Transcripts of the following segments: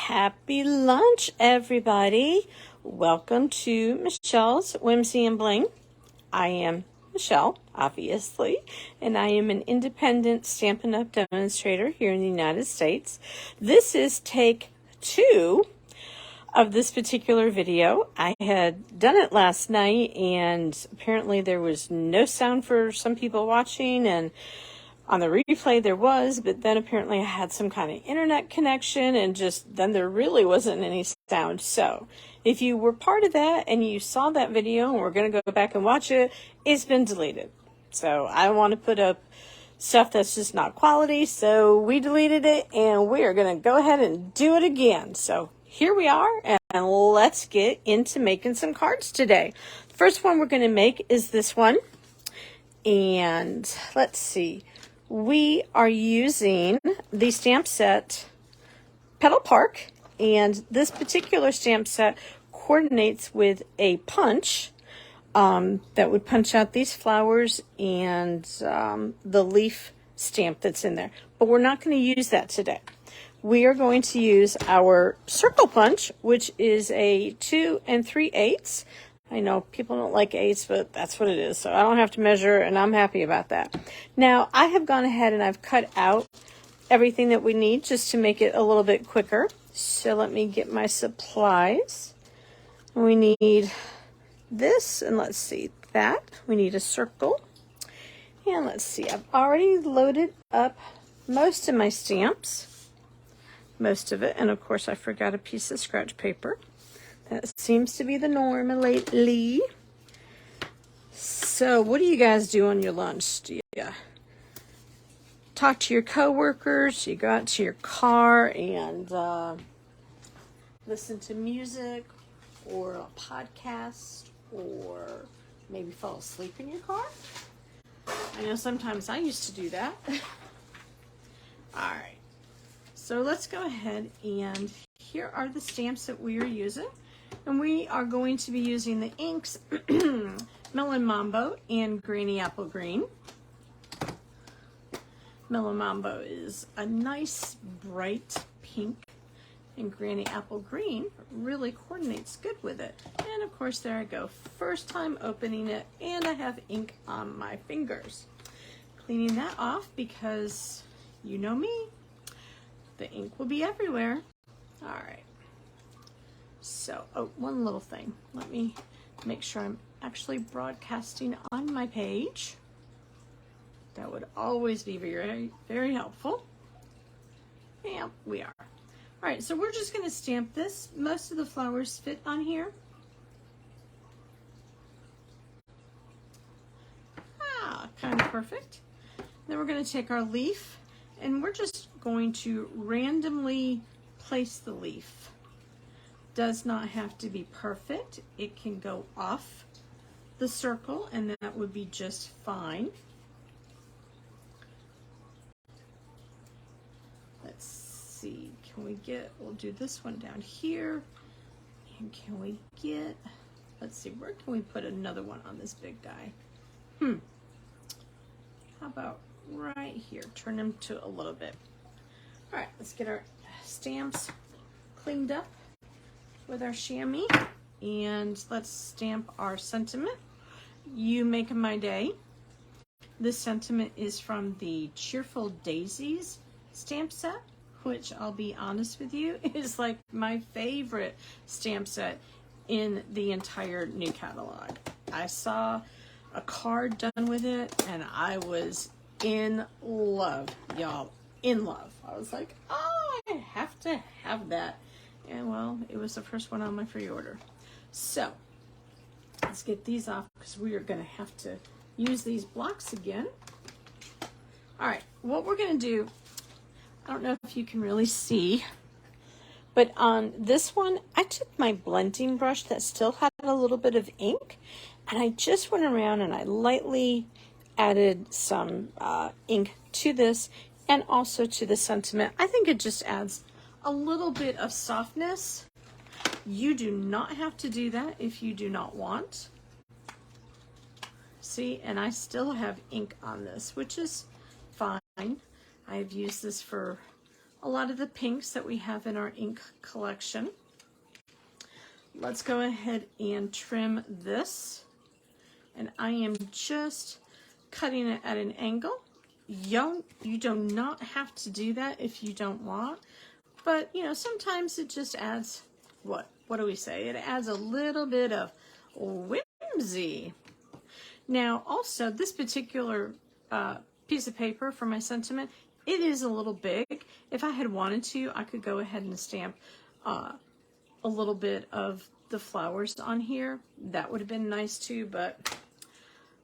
Happy lunch, everybody. Welcome to Michelle's Whimsy and Bling. I am Michelle, obviously, and I am an independent Stampin' Up! Demonstrator here in the United States. This is take 2 of this particular video. I had done it last night, and apparently there was no sound for some people watching, and on the replay there was, but then apparently I had some kind of internet connection, and just then there really wasn't any sound. So if you were part of that and you saw that video and we're going to go back and watch it, it's been deleted. So I don't want to put up stuff that's just not quality, so we deleted it, and we are going to go ahead and do it again. So here we are, and let's get into making some cards today. The first one we're going to make is this one, and let's see. We are using the stamp set Petal Park, and this particular stamp set coordinates with a punch that would punch out these flowers and the leaf stamp that's in there. But we're not going to use that today. We are going to use our circle punch, which is a 2 3/8. I know people don't like 8s, but that's what it is. So I don't have to measure, and I'm happy about that. Now, I have gone ahead and I've cut out everything that we need just to make it a little bit quicker. So let me get my supplies. We need this, and let's see, that. We need a circle. And let's see, I've already loaded up most of my stamps. Most of it. And of course, I forgot a piece of scratch paper. That seems to be the norm lately. So what do you guys do on your lunch? Do you talk to your coworkers? You go out to your car and listen to music or a podcast, or maybe fall asleep in your car? I know sometimes I used to do that. All right. So let's go ahead, and here are the stamps that we are using. And we are going to be using the inks Melon Mambo and Granny Apple Green. Melon Mambo is a nice bright pink, and Granny Apple Green really coordinates good with it. And of course, there I go. First time opening it, and I have ink on my fingers. Cleaning that off because you know me, the ink will be everywhere. All right. So, one little thing. Let me make sure I'm actually broadcasting on my page. That would always be very, very helpful. And we are. All right, so we're just going to stamp this. Most of the flowers fit on here. Kind of perfect. Then we're going to take our leaf, and we're just going to randomly place the leaf. Does not have to be perfect. It can go off the circle, and that would be just fine. Let's see, can we get, we'll do this one down here, and can we get, let's see, where can we put another one on this big guy? How about right here? Turn them to a little bit. All right, let's get our stamps cleaned up with our chamois, and let's stamp our sentiment. You make my day. This sentiment is from the Cheerful Daisies stamp set, which I'll be honest with you, is like my favorite stamp set in the entire new catalog. I saw a card done with it, and I was in love, y'all, in love. I was like, oh, I have to have that. And well, it was the first one on my pre-order. So let's get these off, because we are going to have to use these blocks again. All right, what we're going to do, I don't know if you can really see, but on this one, I took my blending brush that still had a little bit of ink, and I just went around and I lightly added some ink to this, and also to the sentiment. I think it just adds a little bit of softness. You do not have to do that if you do not want. See, and I still have ink on this, which is fine. I've used this for a lot of the pinks that we have in our ink collection. Let's go ahead and trim this. And I am just cutting it at an angle. You do not have to do that if you don't want. But, you know, sometimes it just adds, what do we say? It adds a little bit of whimsy. Now, also, this particular piece of paper for my sentiment, it is a little big. If I had wanted to, I could go ahead and stamp a little bit of the flowers on here. That would have been nice too, but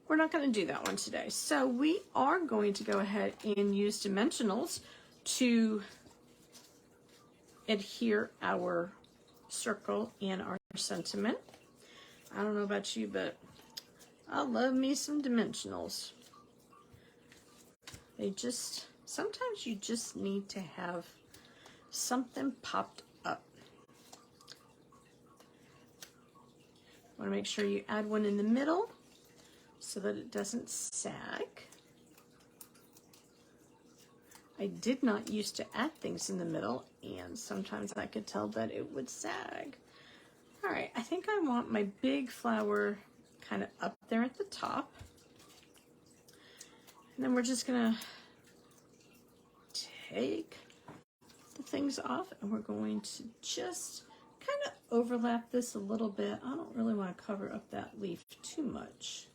we're not going to do that one today. So we are going to go ahead and use dimensionals to adhere our circle and our sentiment. I don't know about you, but I love me some dimensionals. Sometimes you just need to have something popped up. Want to make sure you add one in the middle so that it doesn't sag. I did not used to add things in the middle, and sometimes I could tell that it would sag. All right, I think I want my big flower kind of up there at the top. And then we're just gonna take the things off, and we're going to just kind of overlap this a little bit. I don't really want to cover up that leaf too much.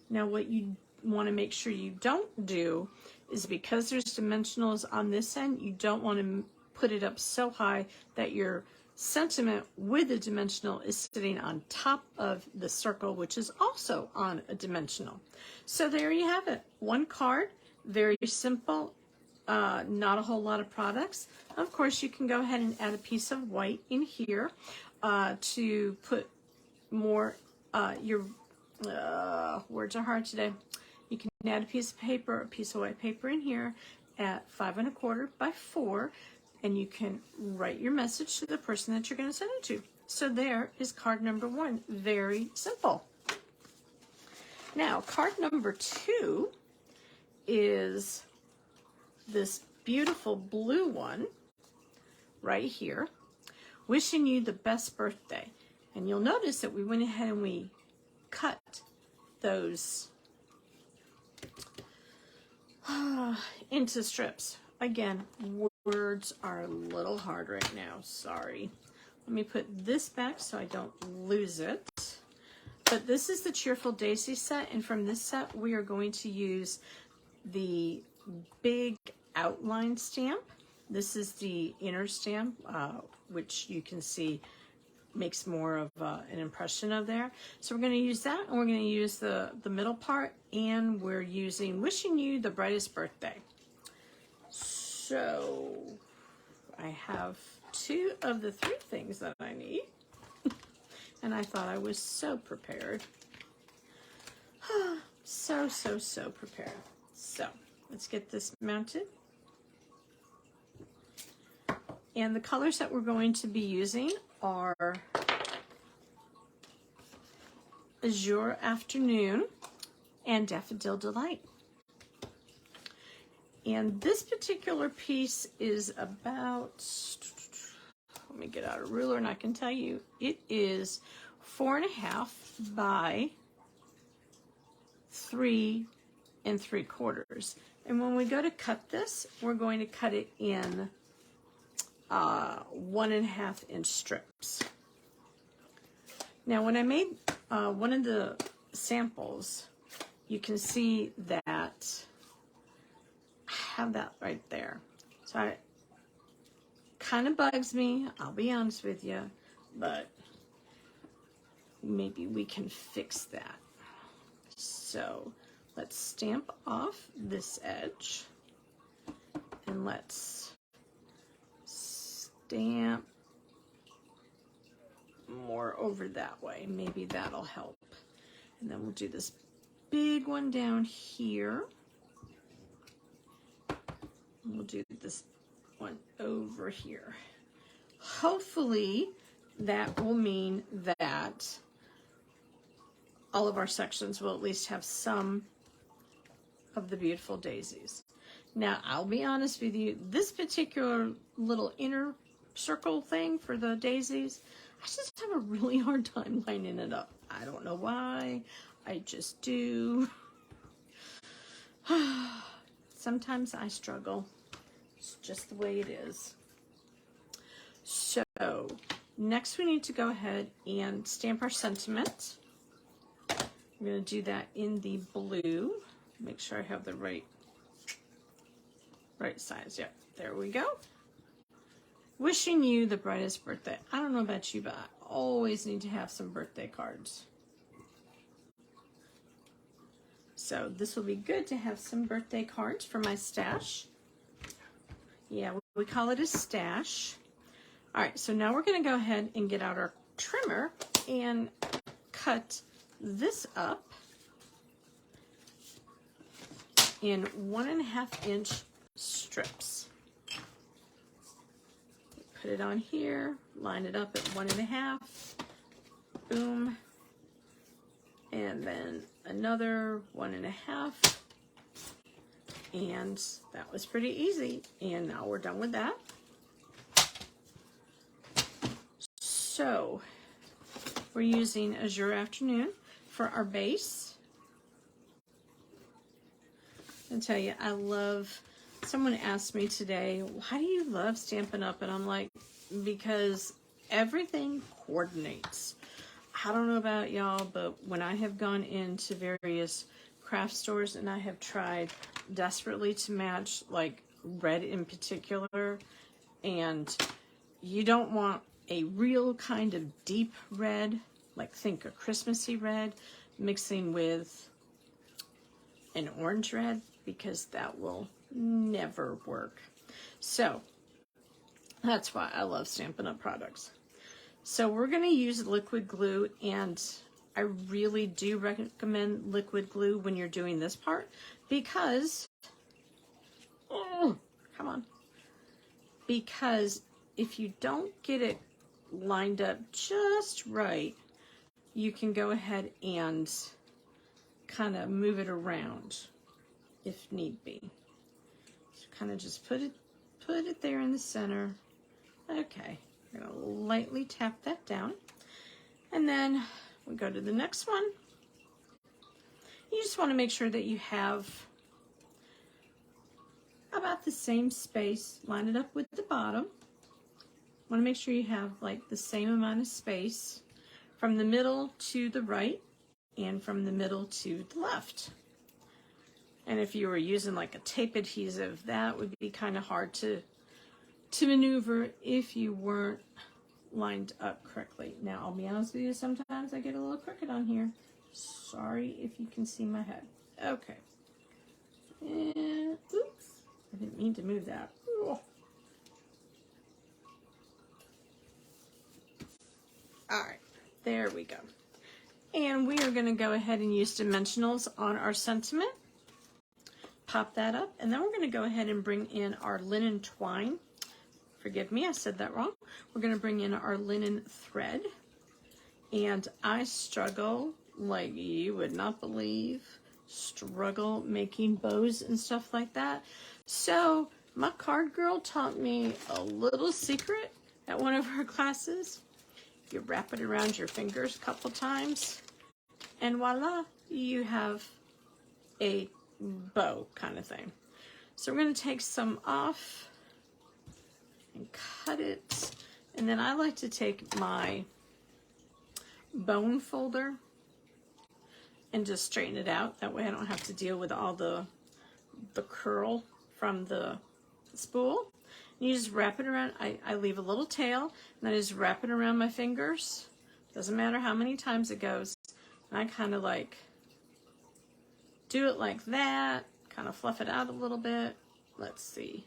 Now what you want to make sure you don't do is, because there's dimensionals on this end, you don't want to put it up so high that your sentiment with a dimensional is sitting on top of the circle, which is also on a dimensional. So there you have it. One card, very simple, not a whole lot of products. Of course, you can go ahead and add a piece of white in here to put more, words are hard today. You can add a piece of paper, a piece of white paper in here at 5 1/4 by 4, and you can write your message to the person that you're going to send it to. So there is card number 1. Very simple. Now, card number 2 is this beautiful blue one right here, wishing you the best birthday. And you'll notice that we went ahead and we cut those into strips. Again, words are a little hard right now, sorry. Let me put this back so I don't lose it. But this is the Cheerful Daisy set, and from this set we are going to use the big outline stamp. This is the inner stamp, which you can see makes more of an impression of there. So we're going to use that, and we're going to use the middle part, and we're using Wishing You the Brightest Birthday. So I have 2 of the 3 things that I need, and I thought I was so prepared. So prepared. So let's get this mounted. And the colors that we're going to be using are Azure Afternoon and Daffodil Delight. And this particular piece is about, let me get out a ruler and I can tell you, it is 4.5 by 3 3/4. And when we go to cut this, we're going to cut it in 1.5 inch strips. Now, when I made one of the samples, you can see that I have that right there. So it kind of bugs me, I'll be honest with you, but maybe we can fix that. So let's stamp off this edge, and let's stamp more over that way. Maybe that'll help. And then we'll do this big one down here. And we'll do this one over here. Hopefully that will mean that all of our sections will at least have some of the beautiful daisies. Now, I'll be honest with you, this particular little inner circle thing for the daisies, I just have a really hard time lining it up. I don't know why, I just do. Sometimes I struggle. It's just the way it is. So, next we need to go ahead and stamp our sentiment. I'm going to do that in the blue. Make sure I have the right size. Yep, there we go. Wishing you the brightest birthday. I don't know about you, but I always need to have some birthday cards. So this will be good to have some birthday cards for my stash. Yeah, we call it a stash. All right, so now we're going to go ahead and get out our trimmer and cut this up in 1.5 inch strips. Put it on here, line it up at 1.5, boom, and then another 1.5, and that was pretty easy. And now we're done with that. So we're using Azure Afternoon for our base. I tell you, I love, someone asked me today, why do you love Stampin' Up? And I'm like, because everything coordinates. I don't know about y'all, but when I have gone into various craft stores and I have tried desperately to match like red in particular, and you don't want a real kind of deep red, like think a Christmassy red, mixing with an orange red, because that will never work. So that's why I love Stampin' Up! Products. So we're going to use liquid glue, and I really do recommend liquid glue when you're doing this part, because, oh, come on, because if you don't get it lined up just right, you can go ahead and kind of move it around if need be. So kind of just put it there in the center. Okay, I'm gonna lightly tap that down, and then we go to the next one. You just want to make sure that you have about the same space. Line it up with the bottom. Want to make sure you have like the same amount of space from the middle to the right and from the middle to the left. And if you were using like a tape adhesive, that would be kind of hard to maneuver if you weren't lined up correctly. Now, I'll be honest with you, sometimes I get a little crooked on here. Sorry if you can see my head. Okay. And, oops, I didn't mean to move that. Ooh. All right, there we go. And we are going to go ahead and use dimensionals on our sentiment. Pop that up, and then we're going to go ahead and bring in our linen twine. Forgive me, I said that wrong. We're going to bring in our linen thread, and I struggle like you would not believe, struggle making bows and stuff like that. So my card girl taught me a little secret at one of her classes. You wrap it around your fingers a couple times, and voila, you have a bow kind of thing. So we're going to take some off and cut it, and then I like to take my bone folder and just straighten it out. That way I don't have to deal with all the curl from the spool. And you just wrap it around. I leave a little tail, and I just wrap it around my fingers. Doesn't matter how many times it goes. And I kind of like do it like that, kind of fluff it out a little bit. Let's see.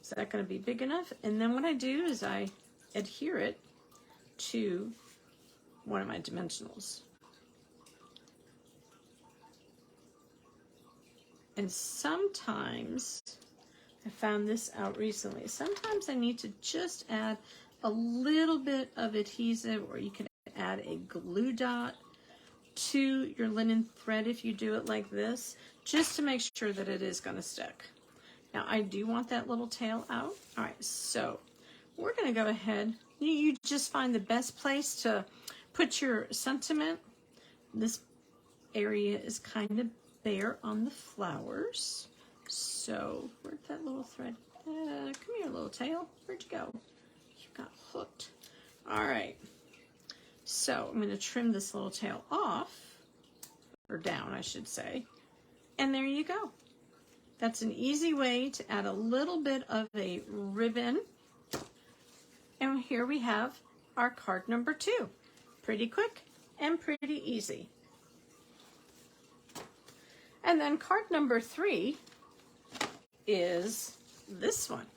Is that going to be big enough? And then what I do is I adhere it to one of my dimensionals. And sometimes, I found this out recently, sometimes I need to just add a little bit of adhesive, or you can add a glue dot to your linen thread if you do it like this, just to make sure that it is going to stick. Now I do want that little tail out. All right, so we're gonna go ahead. You just find the best place to put your sentiment. This area is kind of bare on the flowers. So where'd that little thread? Come here, little tail. Where'd you go? You got hooked. All right. So I'm going to trim this little tail off, or down, I should say. And there you go. That's an easy way to add a little bit of a ribbon. And here we have our card number 2. Pretty quick and pretty easy. And then card number 3 is this one.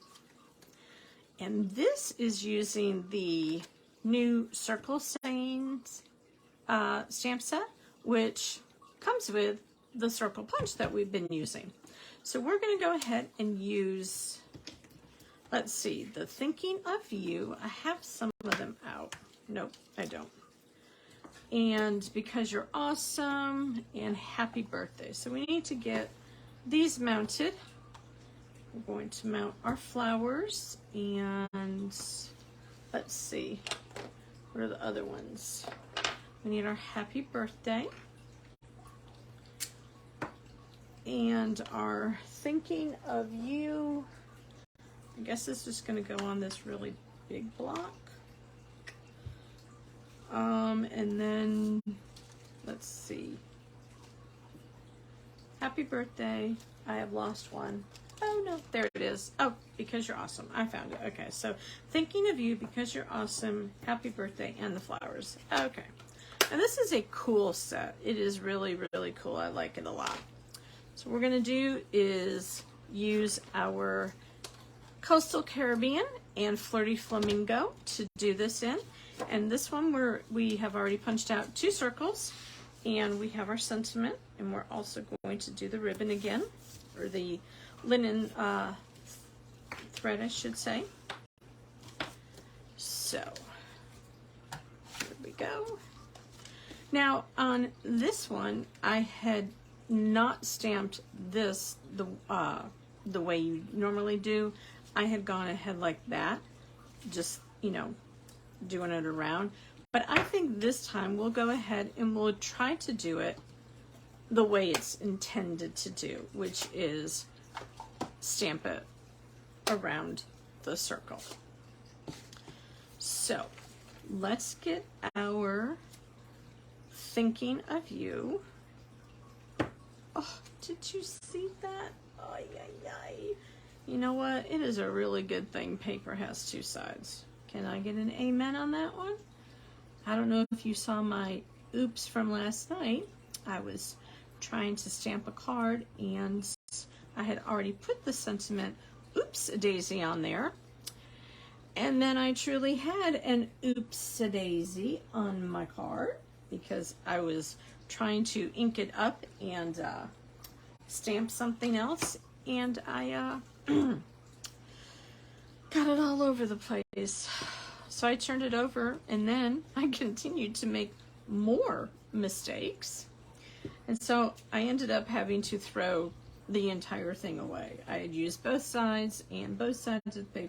And this is using the new Circle Sayings stamp set, which comes with the Circle Punch that we've been using. So we're going to go ahead and use, let's see, the Thinking of You. I have some of them out. Nope, I don't. And Because You're Awesome, and Happy Birthday. So we need to get these mounted. We're going to mount our flowers, and let's see, what are the other ones? We need our Happy Birthday and our Thinking of You. I guess this is going to go on this really big block. And then let's see, Happy Birthday. I have lost one. Oh no, there it is. Oh, Because You're Awesome. I found it. Okay, so Thinking of You, Because You're Awesome, Happy Birthday, and the flowers. Okay. And this is a cool set. It is really, really cool. I like it a lot. So what we're going to do is use our Coastal Caribbean and Flirty Flamingo to do this in. And this one we have already punched out 2 circles, and we have our sentiment, and we're also going to do the ribbon again, or the linen thread, I should say. So here we go. Now on this one, I had not stamped this the way you normally do. I had gone ahead like that, just, you know, doing it around. But I think this time we'll go ahead and we'll try to do it the way it's intended to do, which is stamp it around the circle. So let's get our Thinking of You. Oh, did you see that? Ay, ay, ay. You know what? It is a really good thing paper has 2 sides. Can I get an amen on that one? I don't know if you saw my oops from last night. I was trying to stamp a card, and I had already put the sentiment oops-a-daisy on there. And then I truly had an oops-a-daisy on my card because I was trying to ink it up and stamp something else, and I got it all over the place. So I turned it over, and then I continued to make more mistakes. And so I ended up having to throw the entire thing away. I had used both sides, and both sides of the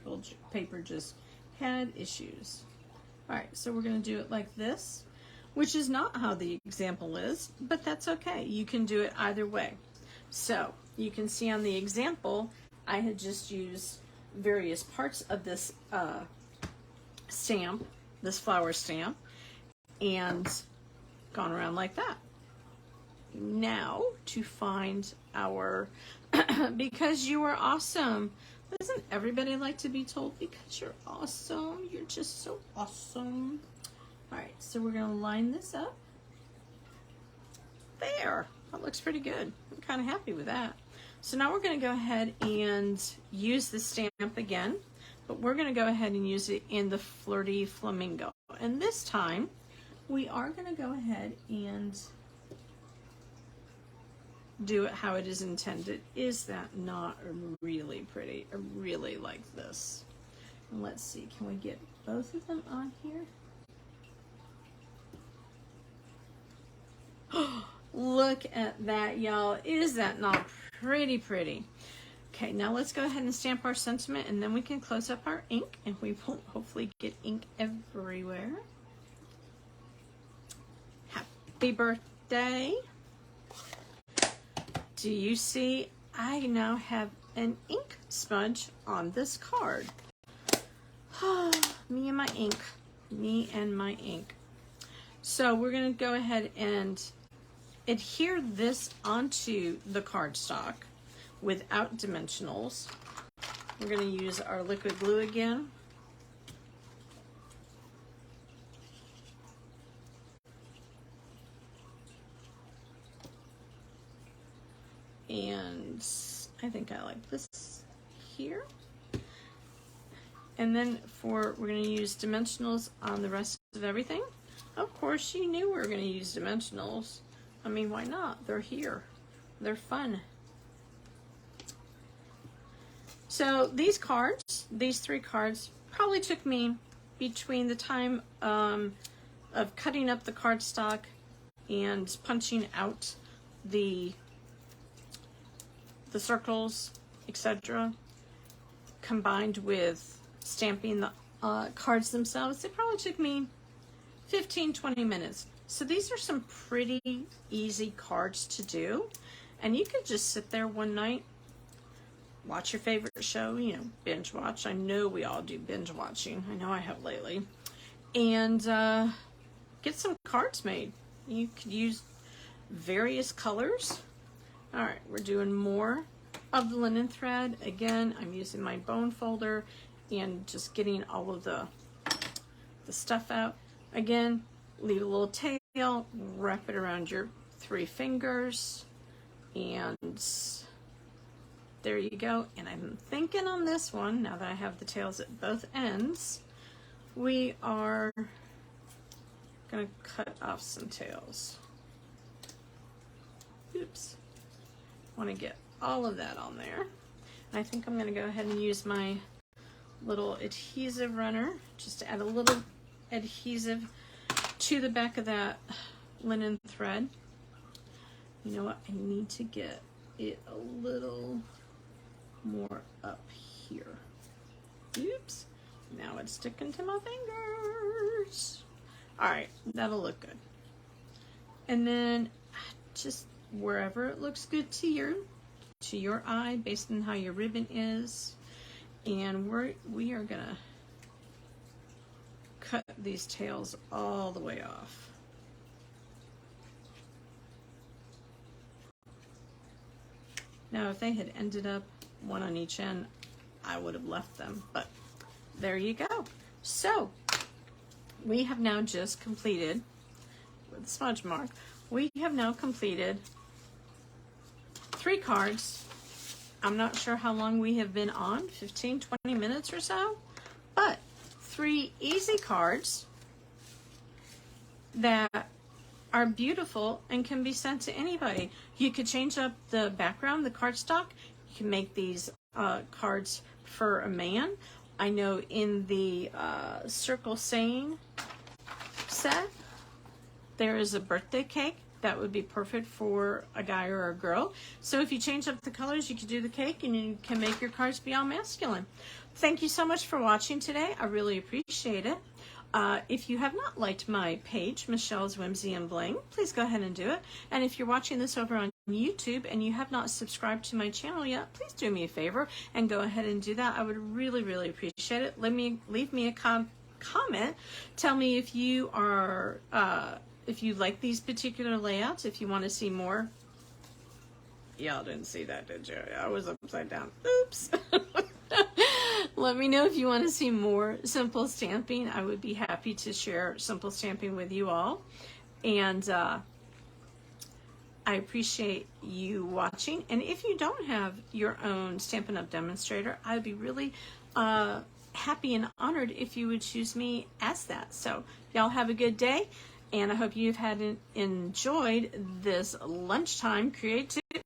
paper just had issues. All right, so we're going to do it like this, which is not how the example is, but that's okay. You can do it either way. So you can see on the example, I had just used various parts of this stamp, this flower stamp, and gone around like that. Now to find our Because You Are Awesome. Doesn't everybody like to be told because you're awesome? You're just so awesome. All right, so we're going to line this up. There, that looks pretty good. I'm kind of happy with that. So now we're going to go ahead and use the stamp again, but we're going to go ahead and use it in the Flirty Flamingo. And this time, we are going to go ahead and do it how it is intended. Is that not really pretty? I really like this. And let's see, can we get both of them on here? Look at that, y'all. Is that not pretty? Okay, now let's go ahead and stamp our sentiment, and then we can close up our ink, and we will hopefully get ink everywhere. Happy birthday. Do you see I now have an ink smudge on this card? Me and my ink. Me and my ink. So we're going to go ahead and adhere this onto the cardstock without dimensionals. We're going to use our liquid glue again. And I think I like this here. And then we're going to use dimensionals on the rest of everything. Of course, you knew we were going to use dimensionals. I mean, why not? They're here. They're fun. So these cards, these 3 cards, probably took me between the time of cutting up the cardstock and punching out the circles, etc., combined with stamping the cards themselves. It probably took me 15-20 minutes. So these are some pretty easy cards to do, and you could just sit there one night, watch your favorite show, you know, binge watch. I know we all do binge watching. I know I have lately. And get some cards made. You could use various colors. All right, we're doing more of the linen thread. Again, I'm using my bone folder and just getting all of the stuff out. Again, leave a little tail, wrap it around your 3 fingers, and there you go. And I'm thinking on this one, now that I have the tails at both ends, we are gonna cut off some tails. Oops. Want to get all of that on there. I think I'm going to go ahead and use my little adhesive runner just to add a little adhesive to the back of that linen thread. You know what? I need to get it a little more up here. Oops. Now it's sticking to my fingers. All right, that'll look good. And then just wherever it looks good to your eye, based on how your ribbon is. And we are gonna cut these tails all the way off. Now, if they had ended up one on each end, I would have left them, but there you go. So we have now just completed, with smudge mark, we have now completed 3 cards. I'm not sure how long we have been on, 15-20 minutes or so, but 3 easy cards that are beautiful and can be sent to anybody. You could change up the background, the cardstock. You can make these cards for a man. I know in the Circle Saying set, there is a birthday cake that would be perfect for a guy or a girl. So if you change up the colors, you can do the cake and you can make your cards be all masculine. Thank you so much for watching today. I really appreciate it. If you have not liked my page, Michelle's Whimsy and Bling, please go ahead and do it. And if you're watching this over on YouTube and you have not subscribed to my channel yet, please do me a favor and go ahead and do that. I would really, really appreciate it. Leave me a comment. Tell me if you are if you like these particular layouts, if you want to see more. Y'all didn't see that, did you? I was upside down. Oops. Let me know if you want to see more simple stamping. I would be happy to share simple stamping with you all. And I appreciate you watching. And if you don't have your own Stampin' Up! Demonstrator, I would be really happy and honored if you would choose me as that. So y'all have a good day. And I hope you've enjoyed this lunchtime creativity